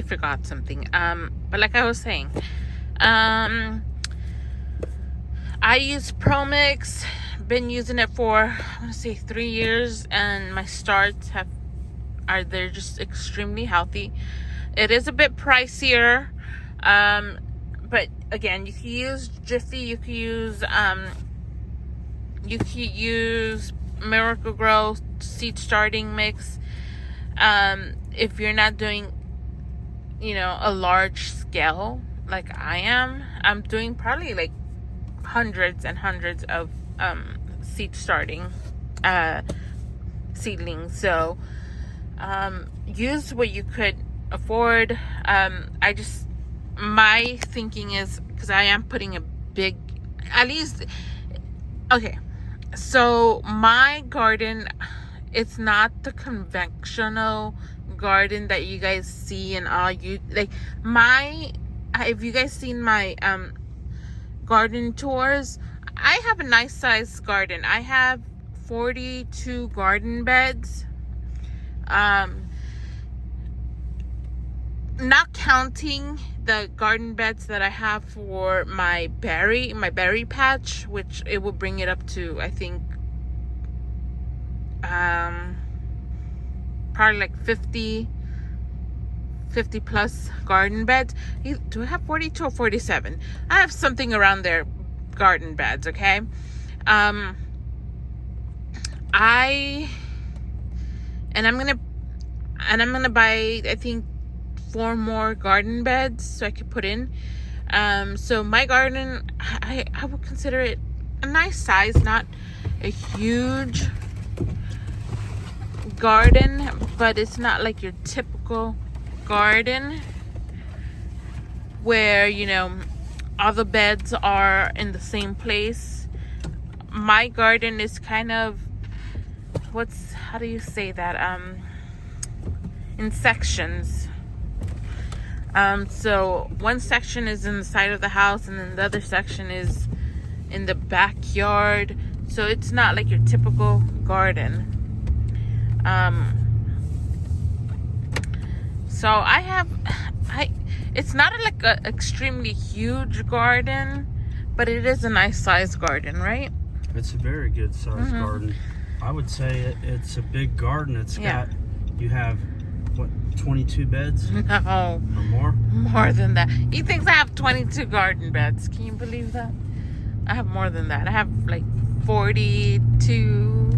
forgot something. But like I was saying, I use ProMix. Been using it for, I want to say, 3 years, and my starts they're just extremely healthy. It is a bit pricier, but again, you can use Jiffy. You can use Miracle-Gro seed starting mix. If you're not doing, a large scale like I am, I'm doing probably like hundreds and hundreds of seed starting seedlings. So use what you could afford. My thinking is, because I am putting a big, at least, okay, so my garden, it's not the conventional garden that you guys see and all. If you guys seen my garden tours, I have a nice sized garden. I have 42 garden beds, not counting the garden beds that I have for my berry patch, which it will bring it up to, I think, probably like 50 plus garden beds. Do I have 42 or 47? I have something around there, garden beds. Okay. I'm gonna buy, I think, 4 more garden beds so I could put in. So my garden, I would consider it a nice size, not a huge garden, but it's not like your typical garden where all the beds are in the same place. My garden is kind of, how do you say that, in sections. So one section is in the side of the house, and then the other section is in the backyard. So it's not like your typical garden. So it's not like a extremely huge garden, but it is a nice sized garden, right? It's a very good sized garden. I would say it's a big garden. You have, what, 22 beds? No. Or more? More than that. He thinks I have 22 garden beds. Can you believe that? I have more than that. I have like 42,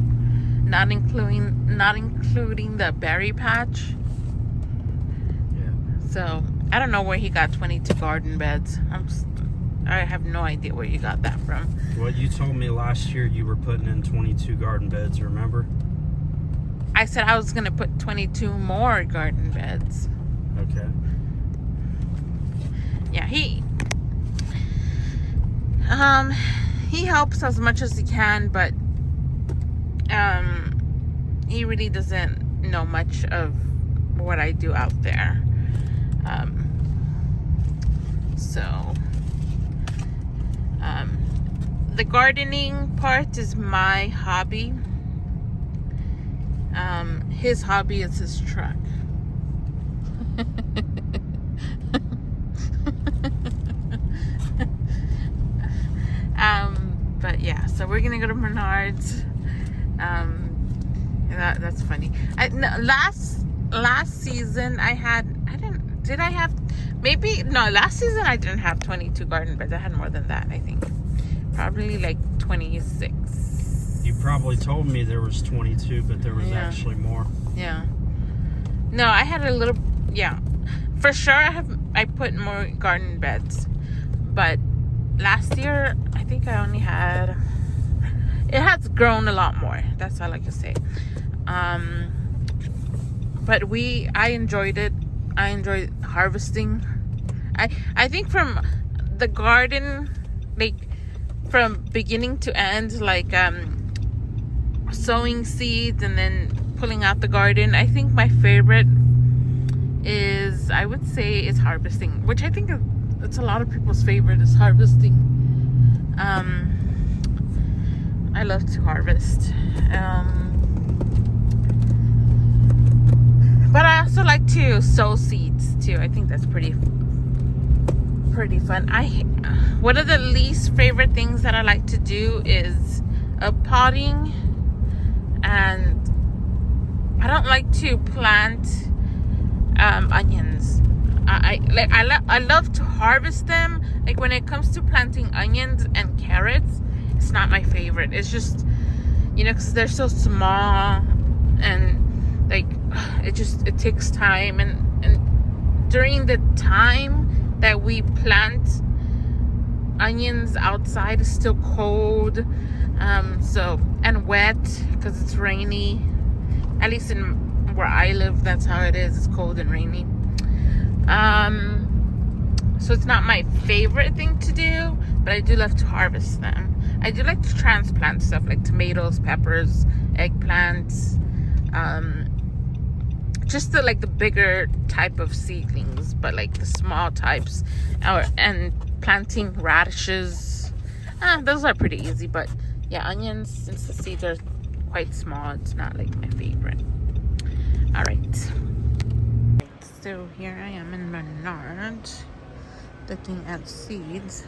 not including the berry patch. Yeah. So I don't know where he got 22 garden beds. I have no idea where you got that from. Well, you told me last year you were putting in 22 garden beds, remember? I said I was going to put 22 more garden beds. Okay. Yeah, he helps as much as he can, but he really doesn't know much of what I do out there. The gardening part is my hobby. His hobby is his truck. But yeah, so we're gonna go to Menards. That's funny. Last season last season I didn't have 22 garden beds. I had more than that, I think. Probably like 26. You probably told me there was 22, but there was actually more. Yeah. No, I had a little, for sure I put more garden beds, but last year I think I only had, it has grown a lot more. That's all I can say. But I enjoyed it. I enjoyed harvesting. I think from the garden, like from beginning to end, like sowing seeds and then pulling out the garden, I think my favorite is, I would say, is harvesting, which I think it's a lot of people's favorite, is harvesting. I love to harvest. But I also like to sow seeds. too. I think that's pretty fun. One of the least favorite things that I like to do is potting, and I don't like to plant onions. I love to harvest them. Like when it comes to planting onions and carrots, it's not my favorite. It's just, you know, because they're so small, and like it takes time, and during the time that we plant onions outside, is still cold, and wet because it's rainy. At least in where I live, that's how it is. It's cold and rainy. So it's not my favorite thing to do, but I do love to harvest them. I do like to transplant stuff like tomatoes, peppers, eggplants, just the bigger type of seedlings, but like the small types, and planting radishes. Those are pretty easy, but yeah, onions, since the seeds are quite small, it's not like my favorite. All right. So here I am in Menards looking at seeds.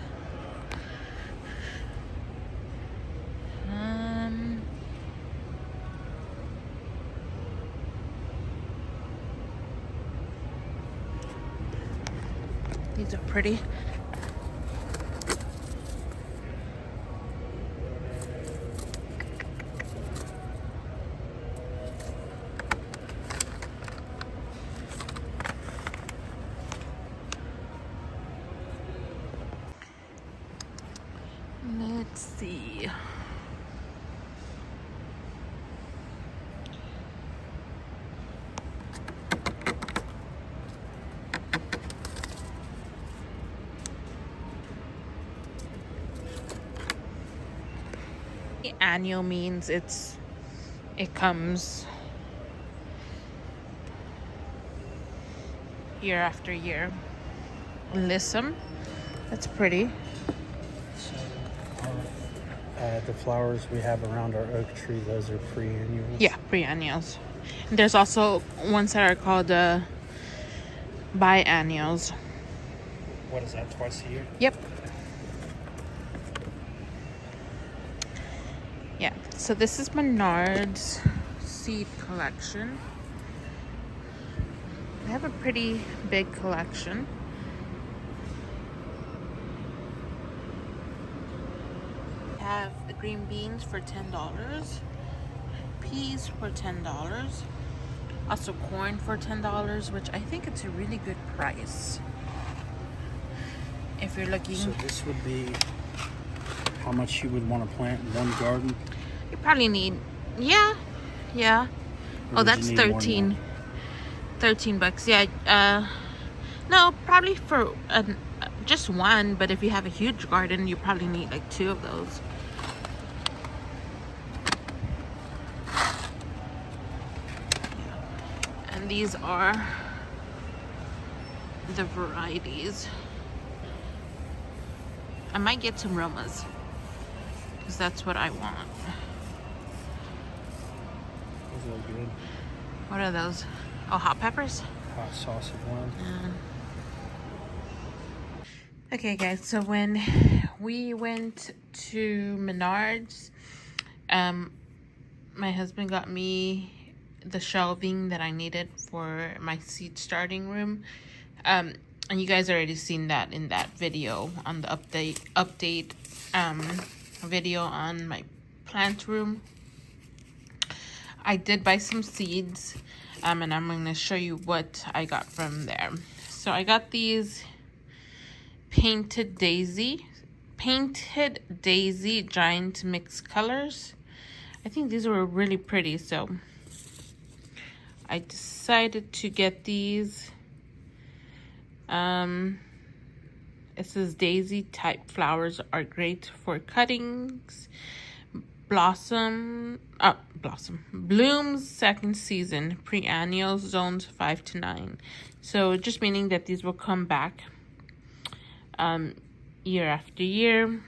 These are pretty. Let's see. Annual means it comes year after year. Lissum, that's pretty. So the flowers we have around our oak tree, those are pre-annuals? Yeah, pre-annuals. And there's also ones that are called biennials. What is that, twice a year? Yep. Yeah, so this is Menards seed collection. They have a pretty big collection. They have the green beans for $10, peas for $10, also corn for $10, which I think it's a really good price. If you're looking... So this would be how much you would want to plant in one garden? You probably need, yeah. Oh, that's 13 bucks. Yeah. No, probably for just one, but if you have a huge garden, you probably need like 2 of those. Yeah. And these are the varieties. I might get some Romas, because that's what I want. Those look good. What are those? Oh, hot peppers? Hot sauce one. Okay, guys, so when we went to Menards, my husband got me the shelving that I needed for my seed starting room. And you guys already seen that in that video on the update video on my plant room. I did buy some seeds, and I'm going to show you what I got from there. So I got these Painted Daisy giant mix colors. I think these were really pretty, so I decided to get these. It says daisy type flowers are great for cuttings. Blooms second season, pre-annual, zones 5 to 9. So just meaning that these will come back year after year.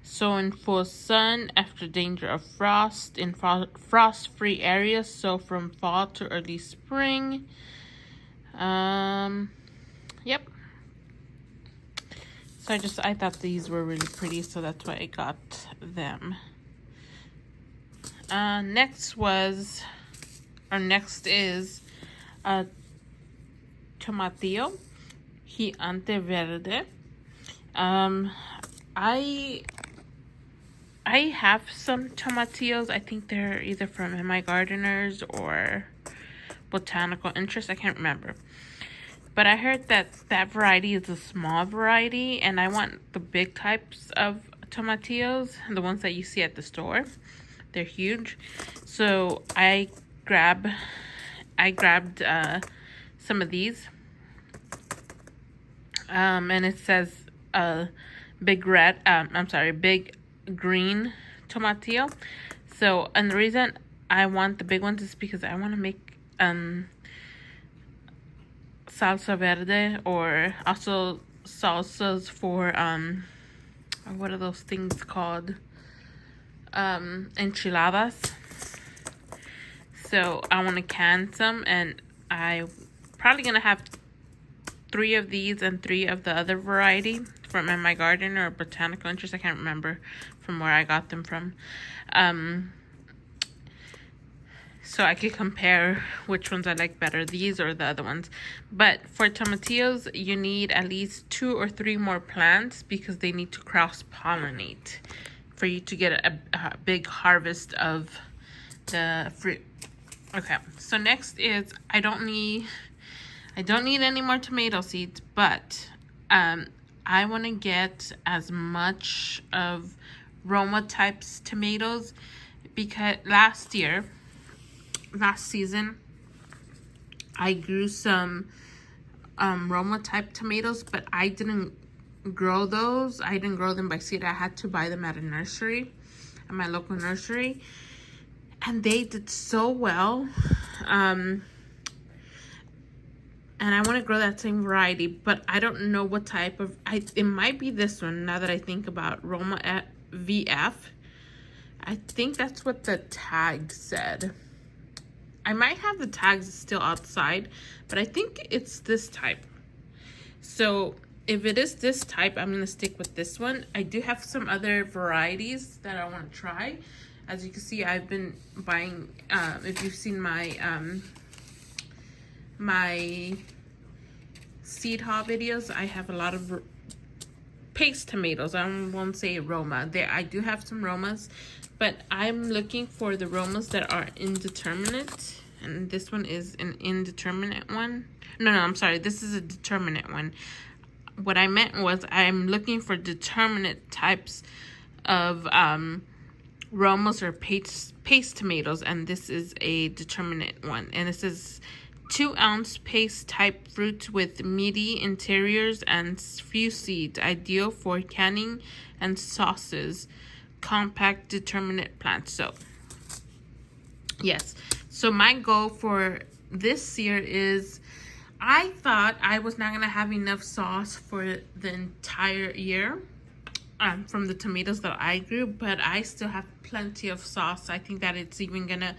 Sow in full sun after danger of frost in frost-free areas. So from fall to early spring. Yep. So I thought these were really pretty, so that's why I got them. Next is Tomatillo Gigante Verde. I have some tomatillos. I think they're either from My Gardeners or Botanical Interest. I can't remember. But I heard that variety is a small variety, and I want the big types of tomatillos, the ones that you see at the store. They're huge. So I grabbed some of these. And it says big green tomatillo. So, and the reason I want the big ones is because I want to make salsa verde, or also salsas for what are those things called, enchiladas. So I want to can some, and I probably gonna have 3 of these and 3 of the other variety from My Garden or Botanical Interest. I can't remember from where I got them from. So I could compare which ones I like better, these or the other ones. But for tomatillos, you need at least 2 or 3 more plants because they need to cross-pollinate for you to get a big harvest of the fruit. Okay, so next is I don't need any more tomato seeds, but I want to get as much of Roma types tomatoes, because last season I grew some Roma type tomatoes, but I didn't grow those. I didn't grow them by seed. I had to buy them at a nursery, at my local nursery, and they did so well. And I want to grow that same variety, but I don't know what type of, it might be this one now that I think about Roma VF. I think that's what the tag said. I might have the tags still outside, but I think it's this type. So if it is this type, I'm going to stick with this one. I do have some other varieties that I want to try. As you can see, I've been buying, if you've seen my my seed haul videos, I have a lot of paste tomatoes. I won't say Roma. I do have some Romas, but I'm looking for the Romas that are indeterminate, and this one is an indeterminate one. No, I'm sorry, this is a determinate one. What I meant was I'm looking for determinate types of Romas or paste tomatoes, and this is a determinate one, and this is 2-ounce paste type fruit with meaty interiors and few seeds, ideal for canning and sauces. Compact determinate plants. So yes, so my goal for this year is, I thought I was not gonna have enough sauce for the entire year from the tomatoes that I grew, but I still have plenty of sauce. I think that it's even gonna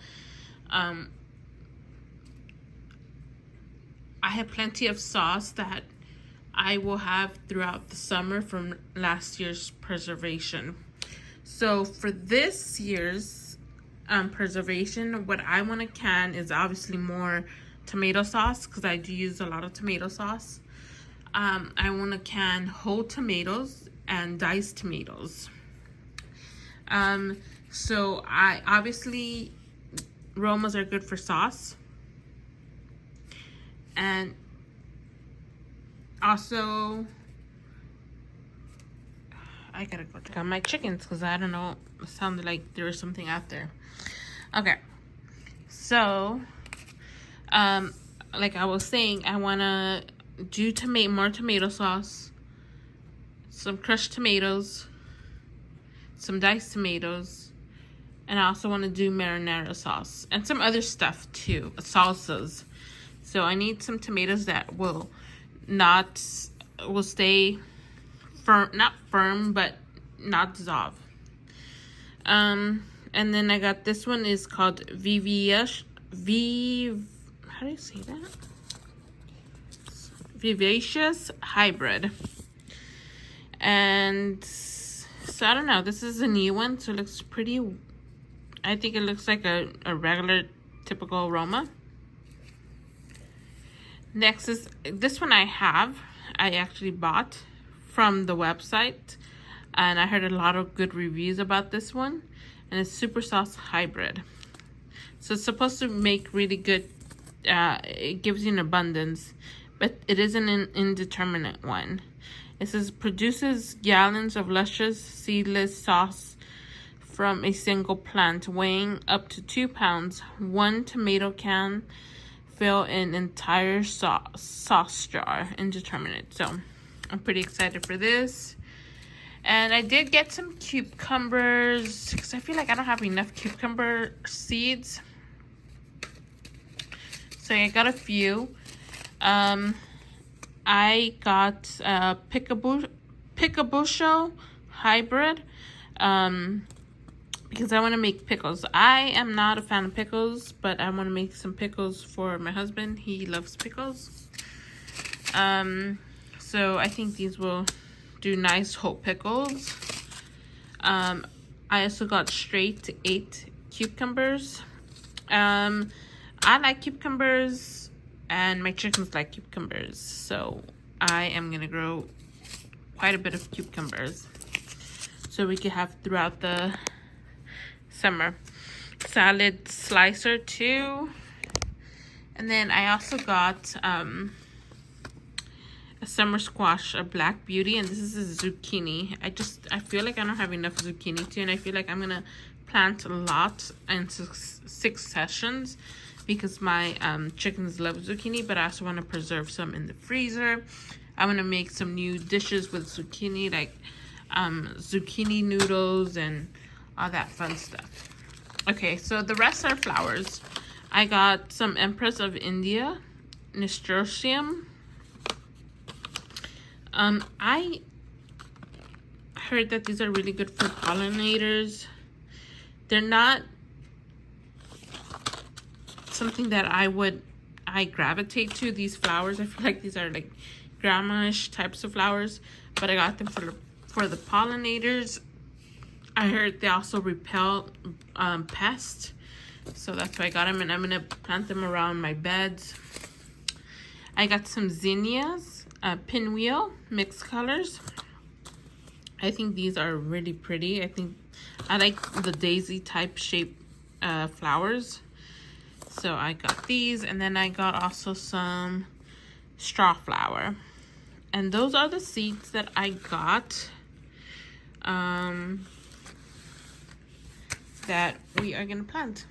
I have plenty of sauce that I will have throughout the summer from last year's preservation. So for this year's preservation, what I want to can is obviously more tomato sauce, because I do use a lot of tomato sauce. I want to can whole tomatoes and diced tomatoes. So I obviously, Romas are good for sauce. And also, I gotta go check on my chickens because I don't know, it sounded like there was something out there. Okay, so like I was saying, I wanna do more tomato sauce, some crushed tomatoes, some diced tomatoes, and I also want to do marinara sauce and some other stuff too, salsas. So I need some tomatoes that will stay firm, not firm, but not dissolve. And then I got this one, is called how do you say that? Vivacious Hybrid. And so I don't know, this is a new one, so it looks pretty. I think it looks like a regular typical aroma. Next is this one. I actually bought from the website, and I heard a lot of good reviews about this one, and it's Super Sauce Hybrid. So it's supposed to make really good, it gives you an abundance, but it is an indeterminate one. It says produces gallons of luscious seedless sauce from a single plant, weighing up to 2 pounds. 1 tomato can fill an entire sauce jar. Indeterminate. So I'm pretty excited for this. And I did get some cucumbers because I feel like I don't have enough cucumber seeds. So I got a few. I got Picabosho Hybrid because I want to make pickles. I am not a fan of pickles, but I want to make some pickles for my husband. He loves pickles. So I think these will do nice whole pickles. I also got straight 8 cucumbers. I like cucumbers. And my chickens like cucumbers, so I am gonna grow quite a bit of cucumbers so we can have throughout the summer. Salad slicer too. And then I also got a summer squash, a Black Beauty, and this is a zucchini. I feel like I don't have enough zucchini too, and I feel like I'm gonna plant a lot in 6 sessions. Because my chickens love zucchini, but I also want to preserve some in the freezer. I want to make some new dishes with zucchini, like zucchini noodles and all that fun stuff. Okay, so the rest are flowers. I got some Empress of India, nasturtium. I heard that these are really good for pollinators. They're not something that I gravitate to, these flowers. I feel like these are like grandma-ish types of flowers, but I got them for the pollinators. I heard they also repel pests, so that's why I got them, and I'm gonna plant them around my beds. I got some zinnias, pinwheel, mixed colors. I think these are really pretty. I like the daisy type shape flowers. So I got these, and then I got also some straw flower. And those are the seeds that I got that we are going to plant.